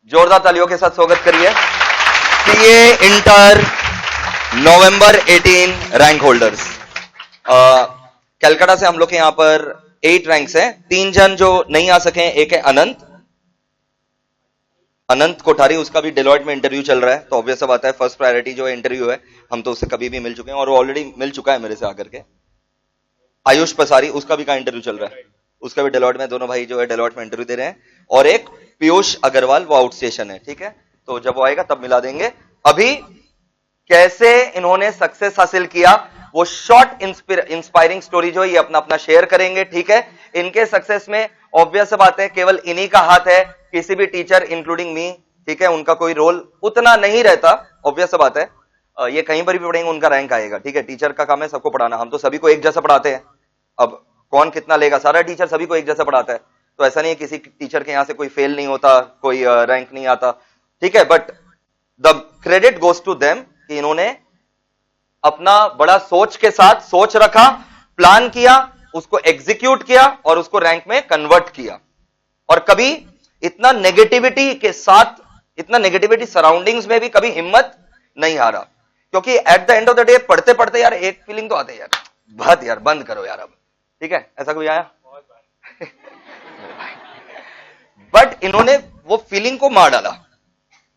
जोरदार तालियों के साथ स्वागत करिए सीए इंटर नवंबर 18 रैंक होल्डर्स। कलकत्ता से हम लोग के यहां पर 8 रैंक्स हैं। 3 जन जो नहीं आ सके, एक है अनंत कोठारी, उसका भी डेलॉयट में इंटरव्यू चल रहा है, तो ऑब्वियस बात है फर्स्ट प्रायोरिटी जो है इंटरव्यू है। हम तो उससे कभी भी मिल चुके हैं और वो ऑलरेडी मिल चुका है मेरे से आकर के। आयुष पसारी, उसका भी का इंटरव्यू चल रहा है, उसका भी डेलॉयट में, दोनों भाई जो है डेलॉयट में इंटरव्यू दे रहे हैं। और एक पीयूष अग्रवाल, वो आउट स्टेशन है, ठीक है, तो जब वो आएगा तब मिला देंगे। अभी कैसे इन्होंने सक्सेस हासिल किया वो शॉर्ट इंस्पायरिंग स्टोरी जो है ये अपना अपना शेयर करेंगे, ठीक है। इनके सक्सेस में ऑब्वियस बात है केवल इन्हीं का हाथ है, किसी भी टीचर इंक्लूडिंग मी, ठीक है, उनका कोई रोल उतना नहीं रहता। ऑब्वियस बात है ये कहीं पर भी पढ़ेंगे उनका रैंक आएगा, ठीक है। टीचर का काम है सबको पढ़ाना, हम तो सभी को एक जैसा पढ़ाते हैं। अब कौन कितना लेगा, सारा टीचर सभी को एक जैसा पढ़ाता है, तो ऐसा नहीं है किसी टीचर के यहां से कोई फेल नहीं होता, कोई रैंक नहीं आता, ठीक है। But the credit goes to them कि इन्होंने अपना बड़ा सोच के साथ सोच रखा, प्लान किया, उसको एग्जीक्यूट किया और उसको रैंक में कन्वर्ट किया। और कभी इतना नेगेटिविटी के साथ, इतना नेगेटिविटी सराउंडिंग्स में भी कभी हिम्मत नहीं हारा, क्योंकि at the end of the day पढ़ते पढ़ते यार एक फीलिंग तो आते है यार, बहुत यार बंद करो यार अब, ठीक है। ऐसा कोई आया? बट इन्होंने वो फीलिंग को मार डाला,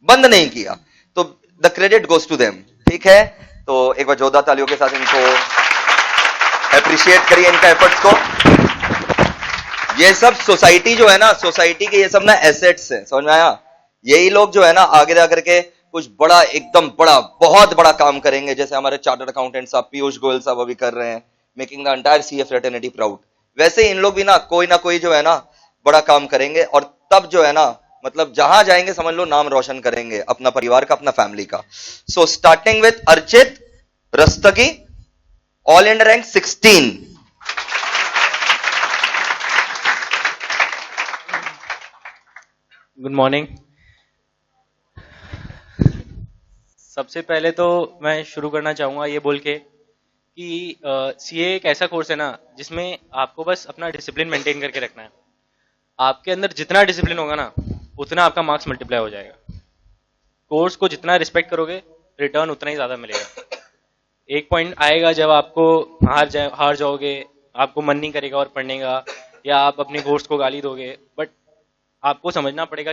बंद नहीं किया, तो the credit goes to them, ठीक है। तो एक बार जोरदार तालियों के साथ इनको अप्रिशिएट करिए, इनका एफर्ट्स को। ये सब सोसाइटी जो है ना, सोसाइटी के ये सब ना एसेट्स हैं, समझ में आया। यही लोग जो है ना आगे जाकर के कुछ बड़ा, एकदम बड़ा, बहुत बड़ा काम करेंगे, जैसे हमारे चार्टर्ड अकाउंटेंट साहब पीयूष गोयल साहब अभी कर रहे हैं, making the entire CA fraternity proud. वैसे इन लोग भी ना कोई जो है ना बड़ा काम करेंगे, और तब जो है ना मतलब जहां जाएंगे समझ लो नाम रोशन करेंगे अपना परिवार का, अपना फैमिली का। So starting with Archit Rastogi, all India rank 16। Good morning. सबसे पहले तो मैं शुरू करना चाहूँगा ये बोल के कि सीए एक ऐसा कोर्स है ना जिसमें आपको बस अपना डिसिप्लिन मेंटेन करके रखना है। आपके अंदर जितना डिसिप्लिन होगा ना उतना आपका मार्क्स मल्टीप्लाई हो जाएगा। कोर्स को जितना रिस्पेक्ट करोगे रिटर्न उतना ही ज़्यादा मिलेगा। एक पॉइंट आएगा जब आपको हार जाओगे, आपको मन नहीं करेगा और पढ़ने का, या आप अपने कोर्स को गाली दोगे, बट आपको समझना पड़ेगा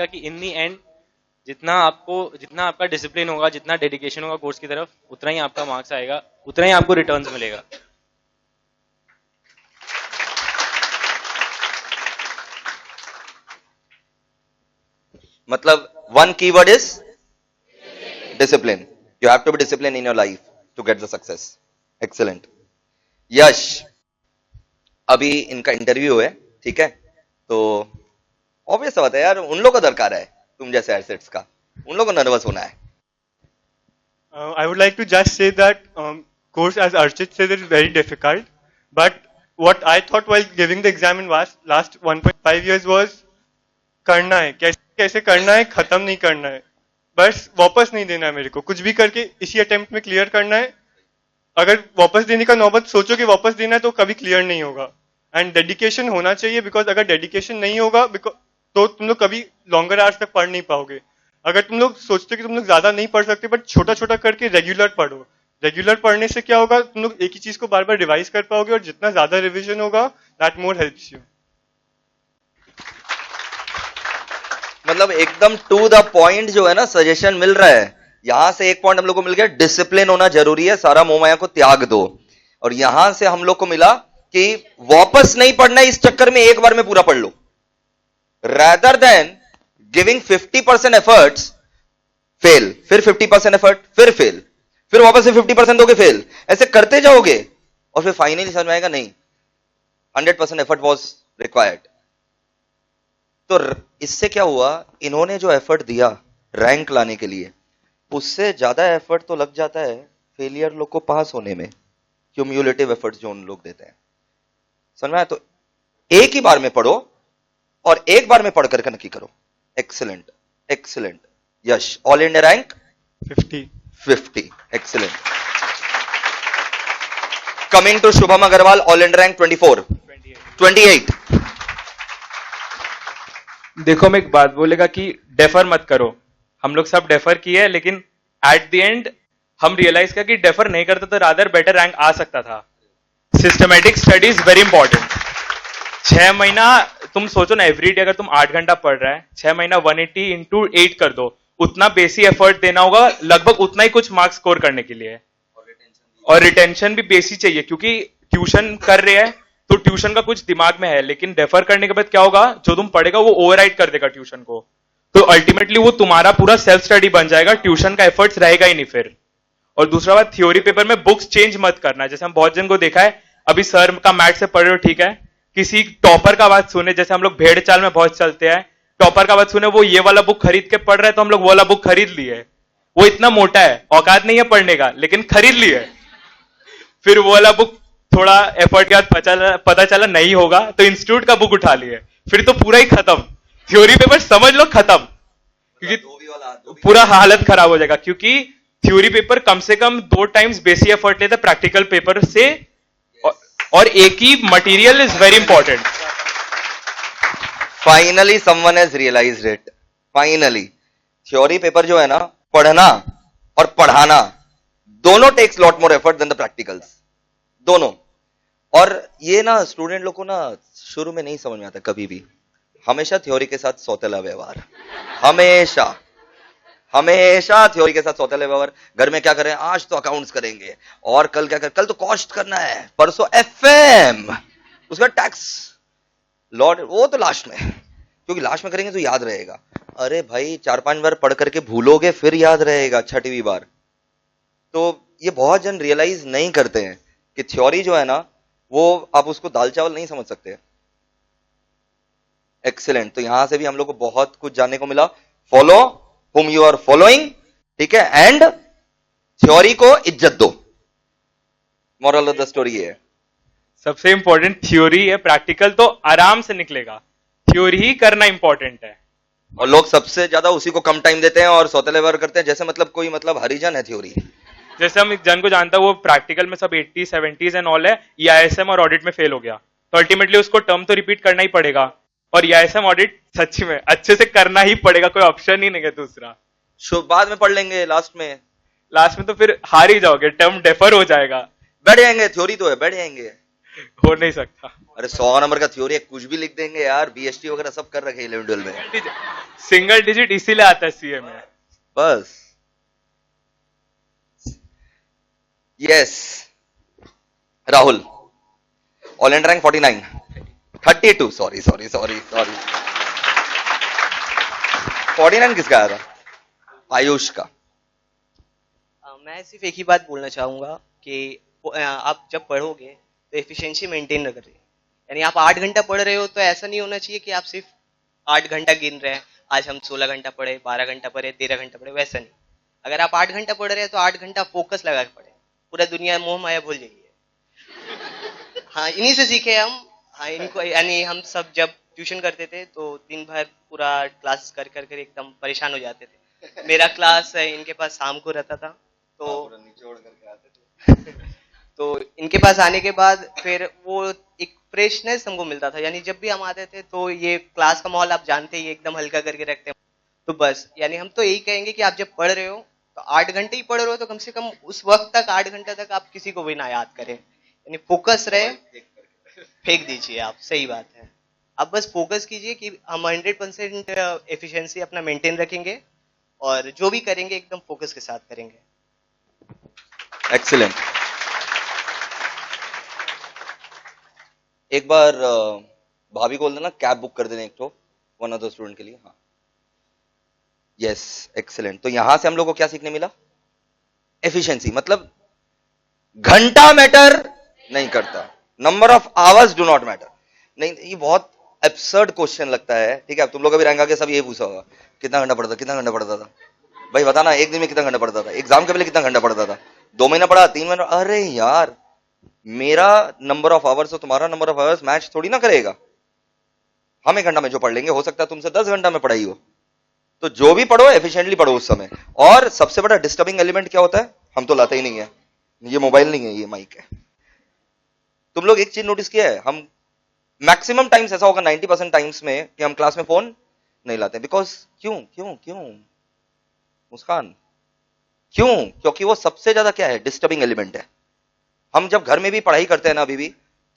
कि इन दी एंड जितना आपका डिसिप्लिन होगा, जितना डेडिकेशन होगा कोर्स की तरफ, उतना ही आपका मार्क्स आएगा, उतना ही आपको रिटर्न्स मिलेगा। मतलब one keyword is discipline. You have to be discipline in your life to get the success. Excellent. Yash, अभी इनका इंटरव्यू है, ठीक है, तो ऑब्वियस बात है यार उन लोगों को दरकार है तुम जैसे एसेट्स का, उन लोगों को नर्वस होना है। I would like to just say that course, as Archit said, is very difficult. But what I thought while giving the exam in last 1.5 years was करना है, कैसे करना है, खत्म नहीं करना है, बस वापस नहीं देना है मेरे को, कुछ भी करके इसी अटेम्प्ट में क्लियर करना है। अगर वापस देने का नौबत सोचो कि वापस देना है तो कभी क्लियर नहीं होगा। एंड डेडिकेशन होना चाहिए, बिकॉज अगर डेडिकेशन नहीं होगा तो तुम लोग कभी लॉन्गर आवर्स तक पढ़ नहीं पाओगे। अगर तुम लोग सोचते हो कि तुम लोग ज्यादा नहीं पढ़ सकते, बट छोटा छोटा करके रेगुलर पढ़ो। रेगुलर पढ़ने से क्या होगा, तुम लोग एक ही चीज को बार बार रिवाइज कर पाओगे, और जितना ज्यादा रिवीजन होगा दैट मोर हेल्प्स यू। मतलब एकदम टू द पॉइंट जो है ना सजेशन मिल रहा है। यहां से एक पॉइंट हम लोग को मिल गया, डिसिप्लिन होना जरूरी है, सारा मोह माया को त्याग दो। और यहां से हम लोग को मिला कि वापस नहीं पढ़ना है, इस चक्कर में एक बार में पूरा पढ़ लो, rather than giving 50% efforts, fail, फिर 50% एफर्ट, फिर फेल, फिर वापस से 50% दोगे, फेल, ऐसे करते जाओगे और फिर फाइनली समझ में आएगा नहीं 100% एफर्ट वाज रिक्वायर्ड। तो इससे क्या हुआ, इन्होंने जो एफर्ट दिया रैंक लाने के लिए, उससे ज्यादा एफर्ट तो लग जाता है फेलियर लोग को पास होने में, क्यूम्युलेटिव एफर्ट जो उन लोग देते हैं। समझ में आया? तो एक ही बार में पढ़ो और एक बार में पढ़ करके नक्की करो। Excellent, excellent. Yash, all India rank 50। Excellent. Coming to Shubham Agarwal, all India rank 28। देखो मैं एक बात बोलेगा कि डेफर मत करो, हम लोग सब डेफर किए, लेकिन एट द एंड हम रियलाइज किया कि डेफर नहीं करते तो रादर बेटर रैंक आ सकता था। Systematic study is very important. 6 महीना तुम सोचो ना, एवरीडे अगर तुम 8 घंटा पढ़ रहा है, 6 महीना 180 इंटू 8 कर दो, उतना बेसी एफर्ट देना होगा, लगभग उतना ही कुछ मार्क्स स्कोर करने के लिए। और रिटेंशन भी बेसी चाहिए, क्योंकि ट्यूशन कर रहे हैं तो ट्यूशन का कुछ दिमाग में है, लेकिन डेफर करने के बाद क्या होगा, जो तुम पढ़ेगा वो ओवरराइड कर देगा ट्यूशन को, तो अल्टीमेटली वो तुम्हारा पूरा सेल्फ स्टडी बन जाएगा, ट्यूशन का एफर्ट्स रहेगा ही नहीं फिर। और दूसरा बात, थ्योरी पेपर में बुक्स चेंज मत करना। जैसे हम बहुत जन को देखा है, अभी सर का मैथ से पढ़ रहे हो ठीक है, किसी टॉपर का बात सुने, जैसे हम लोग भेड़ चाल में बहुत चलते हैं, टॉपर का बात सुने, वो ये वाला बुक खरीद के पढ़ रहे हैं तो हम लोग वो वाला बुक खरीद लिए, वो इतना मोटा है, औकात नहीं है पढ़ने का, लेकिन खरीद लिए। फिर वो वाला बुक थोड़ा एफर्ट के बाद पता चला नहीं होगा तो इंस्टीट्यूट का बुक उठा लिए, फिर तो पूरा ही खत्म, थ्योरी पेपर समझ लो खत्म, क्योंकि पूरा हालत खराब हो जाएगा। क्योंकि थ्योरी पेपर कम से कम 2 टाइम्स बेसी एफर्ट लेता है प्रैक्टिकल पेपर से, और एक ही material is very important. Finally someone has realised it, finally theory paper जो है ना, पढ़ना और पढ़ाना दोनों takes lot more effort than the practicals, दोनों। और ये ना स्टूडेंट लोग को ना शुरू में नहीं समझ में आता कभी भी, हमेशा थ्योरी के साथ सौतेला व्यवहार, हमेशा हमेशा थ्योरी के साथ सौतेला व्यवहार। घर में क्या करें, आज तो अकाउंट्स करेंगे, और कल क्या करें, कल तो कॉस्ट करना है, परसों एफएम, उसका टैक्स लॉट, वो तो लास्ट में, क्योंकि लास्ट में करेंगे तो याद रहेगा। अरे भाई 4-5 बार पढ़ करके भूलोगे फिर याद रहेगा 6वीं बार। तो ये बहुत जन रियलाइज नहीं करते हैं कि थ्योरी जो है ना, वो आप उसको दाल चावल नहीं समझ सकते। एक्सीलेंट, तो यहां से भी हम लोग को बहुत कुछ जानने को मिला। Follow whom you are following, ठीक है, एंड थ्योरी को इज्जत दो, मॉरल ऑफ द स्टोरी है। सबसे इंपॉर्टेंट थ्योरी है, प्रैक्टिकल तो आराम से निकलेगा, थ्योरी ही करना इंपॉर्टेंट है। और लोग सबसे ज्यादा उसी को कम टाइम देते हैं और सौतेले व्यवहार करते हैं, जैसे मतलब कोई मतलब हरिजन है थ्योरी। जैसे हम एक जन को जानता है वो प्रैक्टिकल में सब 80, 70s एंड ऑल है, ईआईएसएम और ऑडिट में फेल हो गया, तो अल्टीमेटली उसको टर्म तो रिपीट करना ही पड़ेगा, और ईआईएसएम ऑडिट सच्ची में अच्छे से करना ही पड़ेगा, कोई ऑप्शन ही नहीं है दूसरा। बाद में पढ़ लेंगे, लास्ट में तो फिर हार ही जाओगे, टर्म डेफर हो जाएगा, बैठ जाएंगे, थ्योरी तो है, बैठ जाएंगे, हो नहीं सकता। अरे 100 नंबर का थ्योरी है, कुछ भी लिख देंगे यार, बीएसटी वगैरह सब कर रखे 11-12 में, सिंगल डिजिट इसीलिए आता है सीए में बस। Yes Rahul, all India rank 49, 32, sorry 49 किसका आया था? आयुष का। मैं सिर्फ एक ही बात बोलना चाहूंगा कि आप जब पढ़ोगे तो एफिशिएंसी मेंटेन करें, यानी आप 8 घंटा पढ़ रहे हो तो ऐसा नहीं होना चाहिए कि आप सिर्फ 8 घंटा गिन रहे हैं, आज हम 16 घंटा पढ़े, 12 घंटा पढ़े, 13 घंटा पढ़े, वैसा नहीं। अगर आप 8 घंटा पढ़ रहे हैं तो 8 घंटा फोकस लगा के पढ़े, पूरा दुनिया मोह माया भूल जाइए। हाँ, इन्हीं से सीखे हम। हाँ, इनको, यानी हम सब जब ट्यूशन करते थे तो दिन भर पूरा क्लास कर कर कर एकदम परेशान हो जाते थे। मेरा क्लास इनके पास शाम को रहता था, तो निचोड़ करके आते थे। तो इनके पास आने के बाद फिर वो एक फ्रेशनेस हमको मिलता था, यानी जब भी हम आते थे तो ये क्लास का माहौल आप जानते ही, एकदम हल्का करके रखते हैं। तो बस, यानी हम तो यही कहेंगे कि आप जब पढ़ रहे हो तो 8 घंटे ही पढ़ रहे हो तो कम से कम उस वक्त तक 8 घंटे तक आप किसी को भी ना याद करें, यानी फोकस रहे, फेंक दीजिए आप, सही बात है। आप बस फोकस कीजिए कि हम 100% एफिशिएंसी अपना मेंटेन रखेंगे और जो भी करेंगे एकदम फोकस के साथ करेंगे। एक्सीलेंट। एक बार भाभी को बोल देना कैब बुक कर देना एक तो वन ऑफ द स्टूडेंट के लिए। हाँ, यस, एक्सीलेंट। तो यहां से हम लोग को क्या सीखने मिला? एफिशिएंसी, मतलब घंटा मैटर नहीं करता, number of hours do not matter. नहीं, ये बहुत एब्सर्ड क्वेश्चन लगता है, ठीक है। तुम लोग अभी रैंक आके सब यही पूछा होगा, कितना घंटा पढ़ता था भाई, बताना एक दिन में कितना घंटा पढ़ता था, एग्जाम के पहले कितना घंटा पढ़ता था, 2 महीना पढ़ा, 3 महीना। अरे यार, मेरा नंबर ऑफ आवर्स और तुम्हारा नंबर ऑफ आवर्स मैच थोड़ी ना करेगा। हम 1 घंटा में जो पढ़ लेंगे हो सकता है तुमसे 10 घंटा में पढ़ाई हो। तो जो भी पढ़ो एफिशिएंटली पढ़ो उस समय। और सबसे बड़ा डिस्टर्बिंग एलिमेंट क्या होता है? हम तो लाते ही नहीं है, ये मोबाइल नहीं है, ये माइक है। तुम लोग एक चीज नोटिस किया है, हम मैक्सिमम टाइम्स ऐसा होगा 90% टाइम्स में कि हम क्लास में फोन नहीं लाते, बिकॉज क्यों क्यों क्यों मुस्कान, क्यों? क्योंकि वो सबसे ज्यादा क्या है, डिस्टर्बिंग एलिमेंट है। हम जब घर में भी पढ़ाई करते हैं ना अभी भी,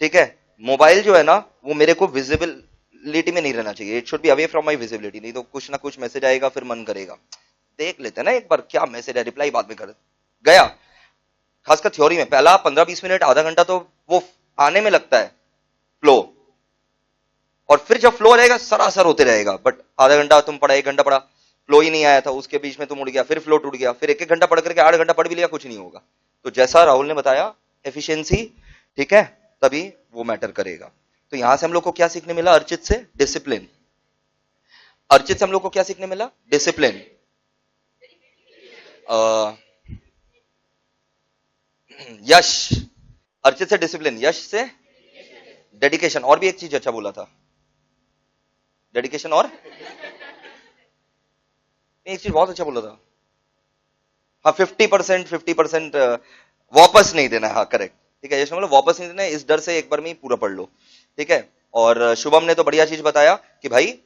ठीक है, मोबाइल जो है ना वो मेरे को विजिबिलिटी में नहीं रहना चाहिए, it should be away from my visibility, नहीं तो कुछ ना कुछ मैसेज आएगा, फिर मन करेगा देख लेते हैं ना एक बार क्या मैसेज है, रिप्लाई बाद में कर गया। खासकर थ्योरी में पहला 15-20 मिनट आधा घंटा तो वो आने में लगता है फ्लो, और फिर जब फ्लो रहेगा सरासर होते रहेगा, बट आधा घंटा तुम पढ़ा, 1 घंटा पढ़ा, फ्लो ही नहीं आया था, उसके बीच में तुम उड़ गया, फिर फ्लो टूट गया, फिर 1-1 घंटा पढ़ करके 8 घंटा पढ़ भी लिया, कुछ नहीं होगा। तो जैसा राहुल ने बताया एफिशिएंसी, ठीक है, तभी वो मैटर करेगा। तो यहां से हम लोग को क्या सीखने मिला अर्चित से, डिसिप्लिन। अर्चित से हम लोग को क्या सीखने मिला, डिसिप्लिन। यश, अर्चित से डिसिप्लिन, यश से डेडिकेशन, और भी एक चीज अच्छा बोला था, डेडिकेशन, और एक चीज बहुत अच्छा बोला था, हाँ 50% वापस नहीं देना है, हाँ करेक्ट, ठीक है, यश मतलब वापस नहीं देना है, इस डर से एक बार में ही पूरा पढ़ लो, ठीक है। और शुभम ने तो बढ़िया चीज बताया कि भाई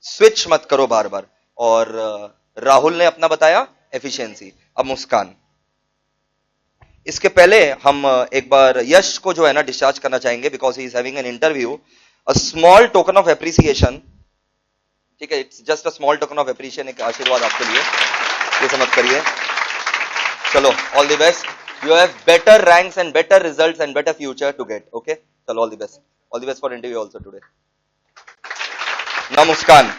स्विच मत करो बार बार, और राहुल ने अपना बताया एफिशिएंसी। अब मुस्कान, इसके पहले हम एक बार यश को जो है ना डिस्चार्ज करना चाहेंगे, because he is having an interview, a small token of appreciation, ठीक है, it's just a small token of appreciation, एक आशीर्वाद आपके लिए, ये समझ करिए। चलो all the best, you have better ranks and better results and better future to get, okay, चलो all the best for interview also today. ना मुस्कान,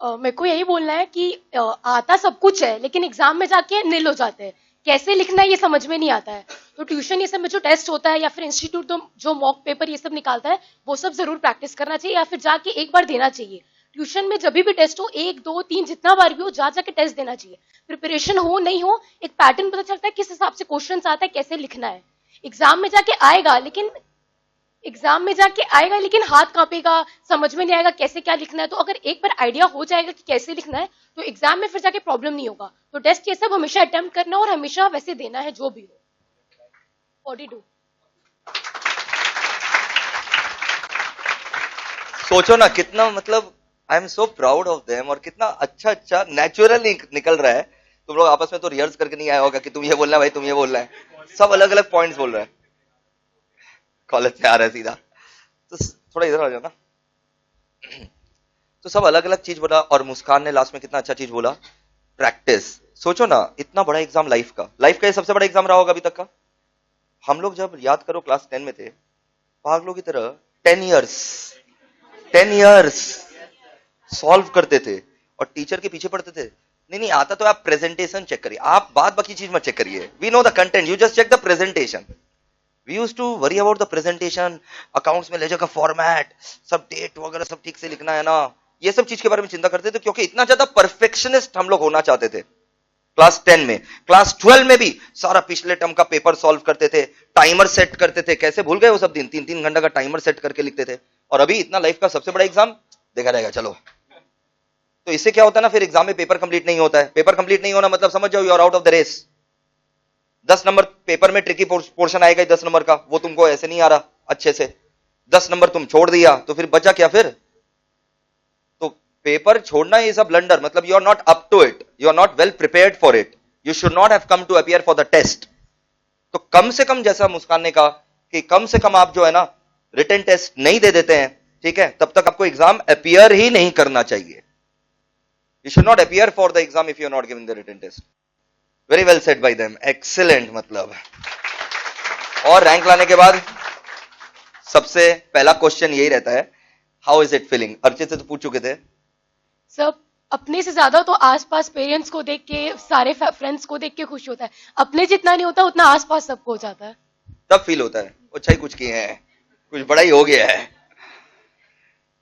मेरे को यही बोलना है कि आता सब कुछ है लेकिन एग्जाम में जाके निल हो जाते हैं, कैसे लिखना है ये समझ में नहीं आता है। तो ट्यूशन ये सब में जो टेस्ट होता है या फिर इंस्टीट्यूट तो जो मॉक पेपर ये सब निकालता है वो सब जरूर प्रैक्टिस करना चाहिए या फिर जाके एक बार देना चाहिए। ट्यूशन में जब भी टेस्ट हो 1, 2, 3 जितना बार भी हो जाके टेस्ट देना चाहिए। प्रिपरेशन हो नहीं हो एक पैटर्न पता चलता है किस हिसाब से क्वेश्चन आता है, कैसे लिखना है। एग्जाम में जाके आएगा लेकिन हाथ कांपेगा, समझ में नहीं आएगा कैसे क्या लिखना है। तो अगर एक बार आइडिया हो जाएगा कि कैसे लिखना है तो एग्जाम में फिर जाके प्रॉब्लम नहीं होगा। तो टेस्ट ये सब हमेशा अटेम्प्ट करना और हमेशा वैसे देना है जो भी हो। 42 सोचो ना कितना, मतलब I am so proud of them, और कितना अच्छा नेचुरली निकल रहा है। तुम लोग आपस में तो रिहर्स करके नहीं आया होगा कि तुम ये बोलना है भाई, तुम ये बोलना है, सब अलग अलग पॉइंट्स बोल रहे हैं, कॉलेज से आ रहा है सीधा, तो थोड़ा इधर आ जाओ ना। तो सब अलग अलग चीज बोला, और मुस्कान ने लास्ट में कितना अच्छा चीज बोला, प्रैक्टिस। सोचो ना इतना बड़ा एग्जाम लाइफ का ये सबसे बड़ा एग्जाम रहा होगा अभी तक का। हम लोग जब याद करो क्लास 10 में थे, पागलों की तरह 10 इयर्स सॉल्व करते थे और टीचर के पीछे पढ़ते थे। नहीं आता तो आप प्रेजेंटेशन चेक करिए, आप बाद बाकी चीज मत चेक करिए, we know the content, you just check the presentation. We used to worry about the presentation, accounts में लेजर का फॉर्मेट, सब डेट वगैरह सब ठीक से लिखना है ना, ये सब चीज के बारे में चिंता करते थे, क्योंकि इतना ज्यादा परफेक्शनिस्ट हम लोग होना चाहते थे क्लास 10 में। क्लास 12 में भी सारा पिछले टर्म का पेपर सॉल्व करते थे, टाइमर सेट करते थे, कैसे भूल गए वो सब दिन, 3-3 घंटा का टाइमर सेट करके लिखते थे। और अभी इतना लाइफ का सबसे बड़ा एग्जाम देखा रहेगा, चलो। तो इससे क्या होता है ना, फिर एग्जाम में पेपर कंप्लीट नहीं होता है। पेपर कंप्लीट नहीं होना मतलब समझ जाओ you are out of the race. 10 number paper में ट्रिकी पोर्शन आएगा 10 नंबर का, वो तुमको ऐसे नहीं आ रहा अच्छे से, 10 नंबर तुम छोड़ दिया, तो फिर बचा क्या फिर? तो पेपर छोड़ना इज अ ब्लंडर, मतलब you are not up to it, you are not well prepared for it, you should not have come to appear for the test. तो कम से कम, जैसा मुस्कान ने कहा कि कम से कम आप जो है ना रिटन टेस्ट नहीं दे देते हैं, ठीक है, तब तक आपको एग्जाम अपीयर ही नहीं करना चाहिए। You should not appear for the exam if you are not giving the written test. Very well said by them, excellent. मतलब और रैंक लाने के बाद सबसे पहला क्वेश्चन यही रहता है, how is it feeling? Archit से तो पूछ चुके थे। सब अपने से ज्यादा तो आसपास पेरेंट्स को देख के, सारे फ्रेंड्स को देख के खुश होता है। अपने जितना नहीं होता उतना आसपास सबको हो जाता है, तब फील होता है अच्छा ही कुछ किए हैं, कुछ बड़ा ही हो गया है,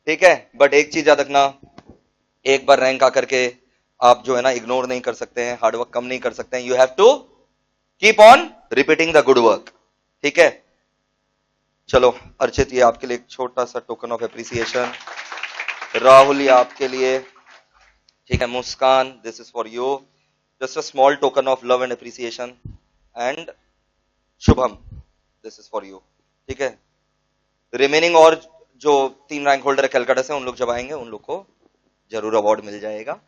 ठीक है। बट एक चीज याद रखना, एक बार रैंक आकर के आप जो है ना इग्नोर नहीं कर सकते हैं, हार्डवर्क कम नहीं कर सकते हैं, you have to keep on repeating the good work, ठीक है। चलो अर्चित, ये आपके लिए एक छोटा सा टोकन ऑफ एप्रिसिएशन। राहुल, ये आपके लिए, ठीक है। Muskan, this is for you, just a small token of love and appreciation. And Shubham, this is for you, ठीक है। रिमेनिंग और जो 3 रैंक होल्डर है कलकत्ता से, उन लोग जब आएंगे उन लोग को जरूर अवार्ड मिल जाएगा।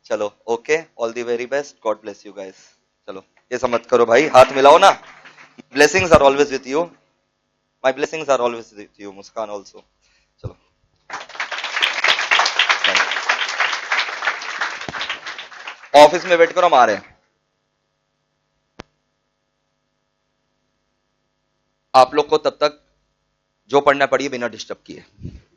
चलो okay, all the very best, God bless you guys. चलो ये सब मत करो भाई, हाथ मिलाओ ना। Blessings are always with you, my blessings are always with you Muskan also. चलो ऑफिस में वेट करो, हम आ रहे हैं। आप लोग को तब तक जो पढ़ना पड़िए बिना डिस्टर्ब किए।